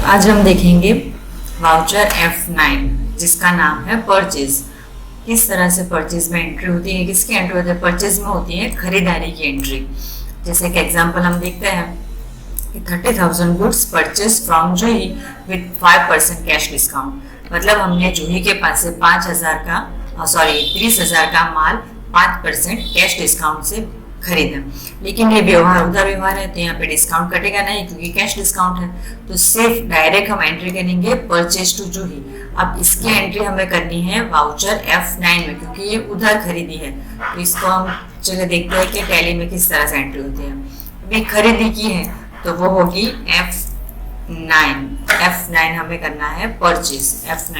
आज हम देखेंगे वाउचर F9 जिसका नाम है परचेज। किस तरह से परचेज में एंट्री होती है, किसकी एंट्री होती है? परचेज में होती है खरीदारी की एंट्री। जैसे एक एग्जांपल हम देखते हैं कि 30,000 goods purchase from Juhi with 5% cash discount. मतलब हमने जूही के पास से 30,000 का माल 5% कैश डिस्काउंट से खरीदा। लेकिन ये व्यवहार उधर व्यवहार है तो यहाँ पे डिस्काउंट कटेगा नहीं क्योंकि कैश डिस्काउंट है। तो सिर्फ डायरेक्ट हम एंट्री करेंगे परचेज टू जूही। अब इसकी एंट्री हमें करनी है वाउचर F9 में क्योंकि ये उधर खरीदी है। तो इसको हम चलिए देखते हैं कि टैली में किस तरह से एंट्री होती है। अभी खरीदी की है तो वो होगी F9 हमें करना है परचेज F9।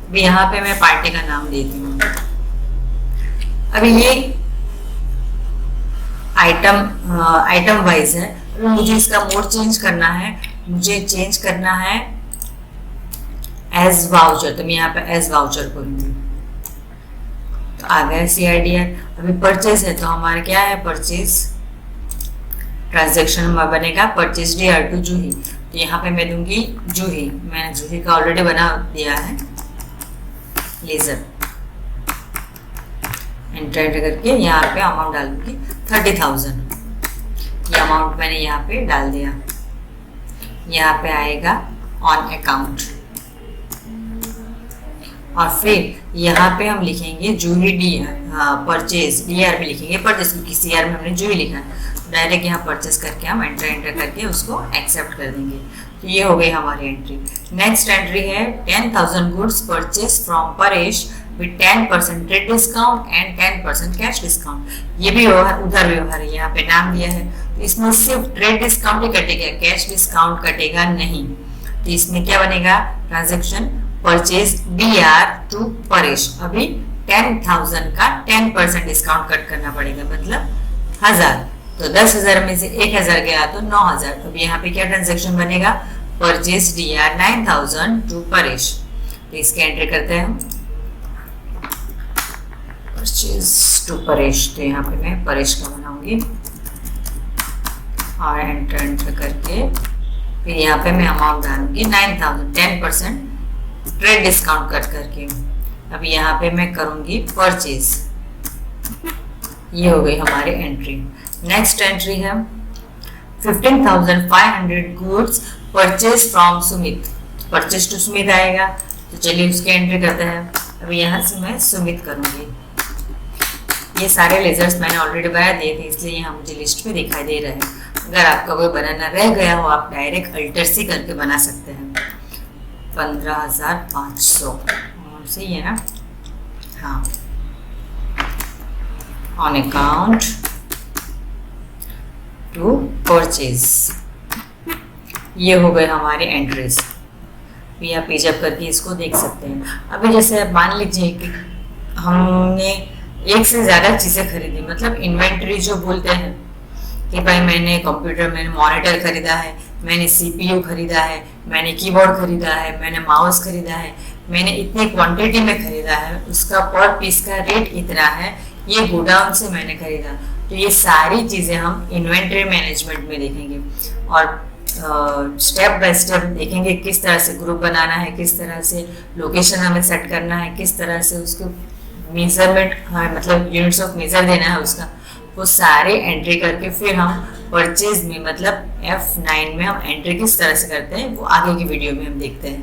अभी यहाँ पे मैं पार्टी का नाम देती हूँ। अभी ये आइटम वाइज है। तो मुझे इसका मोड चेंज करना है, मुझे चेंज करना है एज वाउचर। तो मैं यहाँ पे एज वाउचर करूंगी तो आ गया CIDR। अभी परचेज है तो हमारा क्या है परचेज ट्रांजेक्शन हमारा बनेगा परचेज DR टू जूही। तो यहाँ पे मैं दूंगी जूही। मैंने जूही का ऑलरेडी बना दिया है लेजर। एंटर करके यहाँ पे अमाउंट डाल दूंगी 30,000। ये अमाउंट मैंने यहाँ पे डाल दिया। यहाँ पे आएगा ऑन अकाउंट और फिर यहाँ पे हम लिखेंगे जूही परचेज DR भी लिखेंगे परचेज क्योंकि CR में हमने जूही लिखा है। डायरेक्ट यहाँ परचेज करके हम एंटर करके उसको एक्सेप्ट कर देंगे। तो ये हो गई हमारी एंट्री। नेक्स्ट एंट्री है 10,000 goods purchase from Paresh with 10% trade discount and 10% cash discount. ये भी उधर व्यवहार है, यहाँ पे नाम दिया है। तो इसमें सिर्फ ट्रेड डिस्काउंट ही कटेगा, कैश डिस्काउंट कटेगा नहीं। तो इसमें क्या बनेगा transaction purchase DR to Paresh. अभी 10,000 का 10% डिस्काउंट कट करना पड़ेगा मतलब 1000। तो 10,000 में से 1,000 गया तो 9,000। तो यहाँ पे क्या ट्रांजेक्शन बनेगा परचेज DR 9,000 टू परेश। तो इसके एंट्री करते हैं हम परचेज टू परेश। तो यहाँ पे मैं परेश का बनाऊंगी और एंटर करके फिर यहाँ पे मैं अमाउंट डालूंगी 9,000 10% ट्रेड डिस्काउंट कट करके। अभी यहाँ पे मैं करूंगी परचेज। ये हो गई हमारी एंट्री। नेक्स्ट एंट्री है 15,500 goods purchase from Sumit. Purchase to Sumit आएगा तो चलिए उसकी एंट्री करते हैं। अभी यहाँ से मैं सुमित करूंगी। ये सारे लेजर्स मैंने ऑलरेडी बना दिए थे इसलिए यहाँ मुझे लिस्ट पे दिखाई दे रहे हैं। अगर आपका कोई बनाना रह गया हो आप डायरेक्ट अल्टर से करके बना सकते हैं। 15,500 सही है ना? हाँ। On account to purchase. ये हो गए हमारे एंट्रीज। या पेज अप करके इसको देख सकते हैं। अभी जैसे मान लीजिए कि हमने एक से ज़्यादा चीज़ें खरीदी, मतलब इन्वेंट्री जो बोलते हैं कि भाई मैंने कंप्यूटर, मैंने मॉनिटर खरीदा है, मैंने CPU खरीदा है, मैंने कीबोर्ड खरीदा है, मैंने माउस खरीदा है, मैंने इतनी क्वांटिटी में खरीदा है, उसका पर पीस का रेट इतना है, ये गोडाउन से मैंने खरीदा। तो ये सारी चीज़ें हम इन्वेंट्री मैनेजमेंट में देखेंगे और स्टेप बाय स्टेप देखेंगे किस तरह से ग्रुप बनाना है, किस तरह से लोकेशन हमें सेट करना है, किस तरह से उसको मेजरमेंट मतलब यूनिट्स ऑफ मेजर देना है उसका। वो सारे एंट्री करके फिर हम परचेज में मतलब F9 में हम एंट्री किस तरह से करते हैं वो आगे की वीडियो में हम देखते हैं।